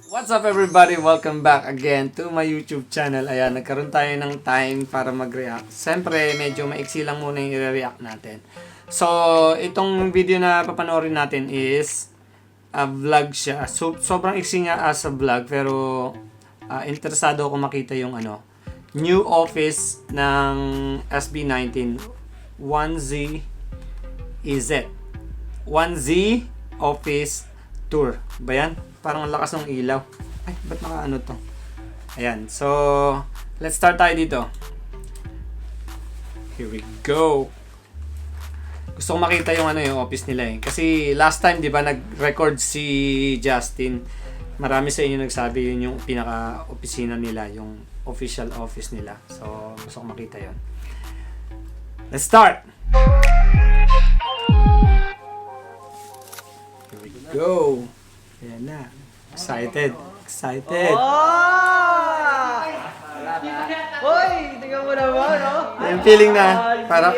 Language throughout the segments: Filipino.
What's up everybody? Welcome back again to my YouTube channel. Ayan, nagkaroon tayo ng time para mag-react. Siyempre, medyo maiksi lang muna yung i-react natin. So, itong video na papanoorin natin is a vlog siya. So, sobrang iksi niya as a vlog, pero interesado ako makita yung new office ng SB19 1Z EZ 1Z office tour. Ba yan? Parang ang lakas ng ilaw. Ay, ba't naka to? Ayan. So, let's start tayo dito. Here we go. Gusto ko makita yung yung office nila eh. Kasi last time, di ba, nag-record si Justin. Marami sa inyo nagsabi yun yung pinaka-opisina nila, yung official office nila. So, gusto ko makita yun. Let's start! Here we go. Ayan na. Excited. Excited. Hoy! Tingnan mo naman, no? Yung feeling na para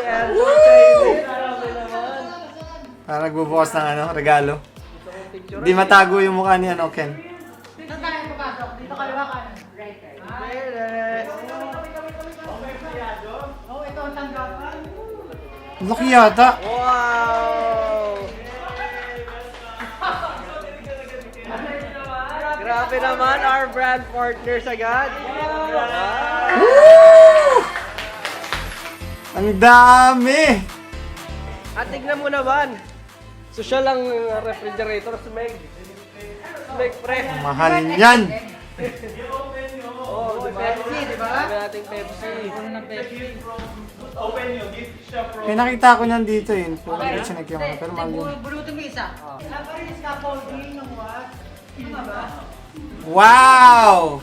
nagbubukas ng regalo. Hindi matago yung mukha ni Ken. Dito tayo pumasok. Dito kaliwa kanan. Right. Oh, ito ang tanggapan. Laki yata. Wow! Grabe naman, our brand partners agad. Woo! Ang dami! At tignan mo naman. Social ang refrigerator, Smeg. Smeg, pre. Mahal yan. Oh, diba? Pepsi, di ba? Sabi nating Pepsi. Ano ng Pepsi? May nakita ko niyan dito yun. Hindi siya nagkiyama. Pero mahal yun. Bulutin mo isa. Wala pa rin yung scaffolding ng wax. Ano ba? Wow!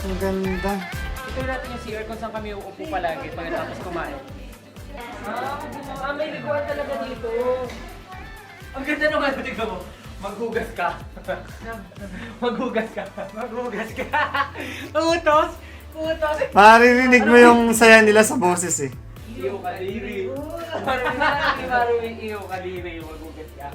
Ang ganda. Ito natin yung CR kung saan kami uupo palagi pagkatapos kumain. May liguan talaga dito. Ang ganda nung tignan mo. Maghugas ka. Maghugas ka. Maghugas ka. Utos! Utos! Maririnig mo yung saya nila sa boses eh. Iyo kadiri. Marami iyo kadiri yung maghugas ka.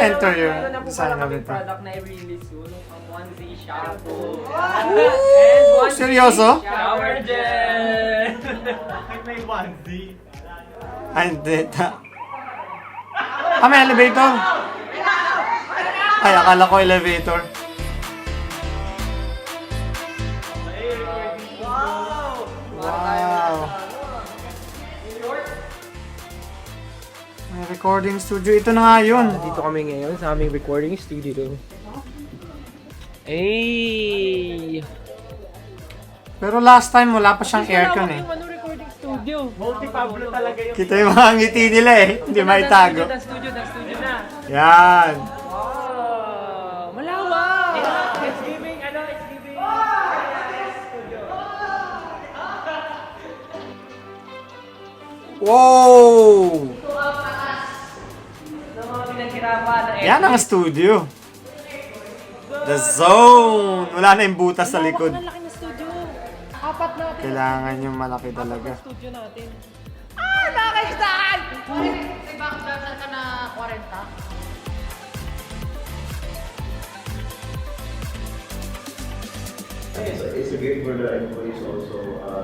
enter yung Meron na po design pala of kami it. product na i-release soon. Ang 1Z shampoo. Woo! Seryoso? Shower gel! May 1Z. Ay, hindi. May elevator. Ay, akala ko elevator. Wow! May recording studio. Ito na nga yun. Dito kami ngayon sa aming recording studio. Hey! Pero last time wala pa siyang aircon eh. Ano recording studio? Multi-Pablo talaga yung Kita yung mga ngiti nila eh. Hindi maitago. Dan studio na. Yan. Wow! Malawak! It's giving, it's giving. Wow! Ng mga pinaghirapan na Yan ang studio. The zone. Wala na yung butas sa likod. Ang laki ng studio. Apat na Kailangan yung malaki talaga. studio natin. May background ka na 40? It's a great for the employees also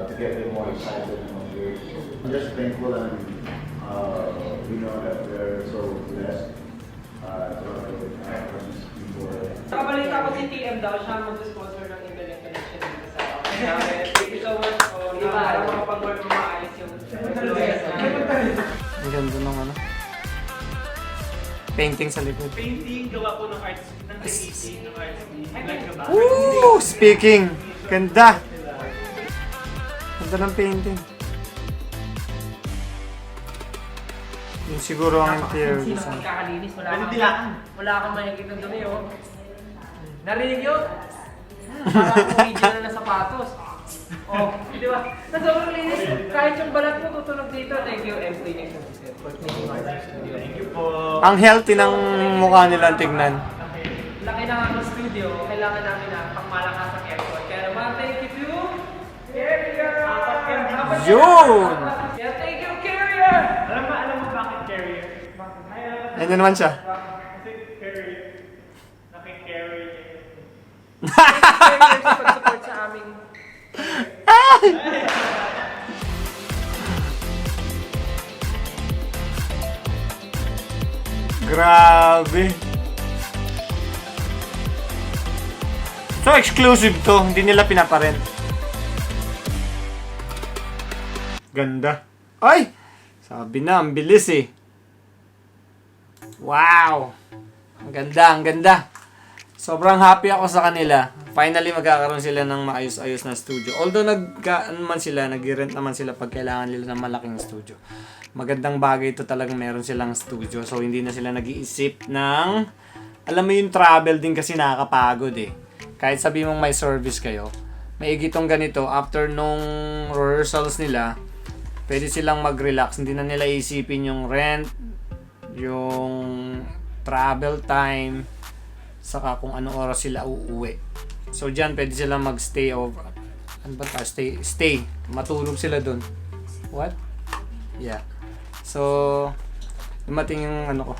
to get them more excited and motivated. I'm just thankful and we know that we're so blessed to work with these people. Nakabalita ko si TM daw, siya ang mag-sponsor ng internet connection dito sa office namin. Thank you so much po. Para makapag-work maayos yung employees namin. Ang ganda ng painting sa likod. Painting, gawa po ng arts, ng technique, ng arts. Nagkaba. Woo! Speaking. Ganda. Ganda ng painting. Yun siguro ang interior Sino design. magkakalinis? Ano dilaan? Wala kang makikita ng dumi, oh. Narinig yun? Parang original na sapatos. Oh, di ba? Na sobrang linis. Kahit yung balat mo tutunog dito. Thank you, MT Nation for making our studio. Thank you po. Ang healthy ng mukha nila tignan. Laki na ang studio, kailangan namin na pangmalakas ang aircon. Kaya naman, thank you to Carrier! Yun! Kaya thank you, Carrier! Alam mo bakit carrier? Ayun na naman siya. Kasi carry, nakikarry niya. Thank you sa pag-support sa aming Grabe. So exclusive to, hindi nila pinaparent. Ganda. Ay! Sabi na, ang bilis eh. Wow! Ang ganda, ang ganda. Sobrang happy ako sa kanila. Finally, magkakaroon sila ng maayos-ayos na studio. Although nag-rent naman sila pag kailangan nila ng malaking studio. Magandang bagay ito talagang meron silang studio. So, hindi na sila nag-iisip ng... Alam mo yung travel din kasi nakakapagod eh. Kahit sabi mong may service kayo, may igitong ganito, after nung rehearsals nila, pwede silang mag-relax. Hindi na nila isipin yung rent, yung travel time, saka kung anong oras sila uuwi. So dyan, pwede silang mag-stay over. Ano ba ta? Stay. Matulog sila dun. What? Yeah. So, dumating yung ano ko,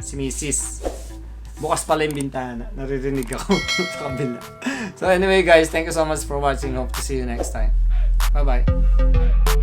si Mrs. Bukas pala yung bintana. Naririnig ako sa kabila. So anyway guys, thank you so much for watching. Hope to see you next time. Bye-bye.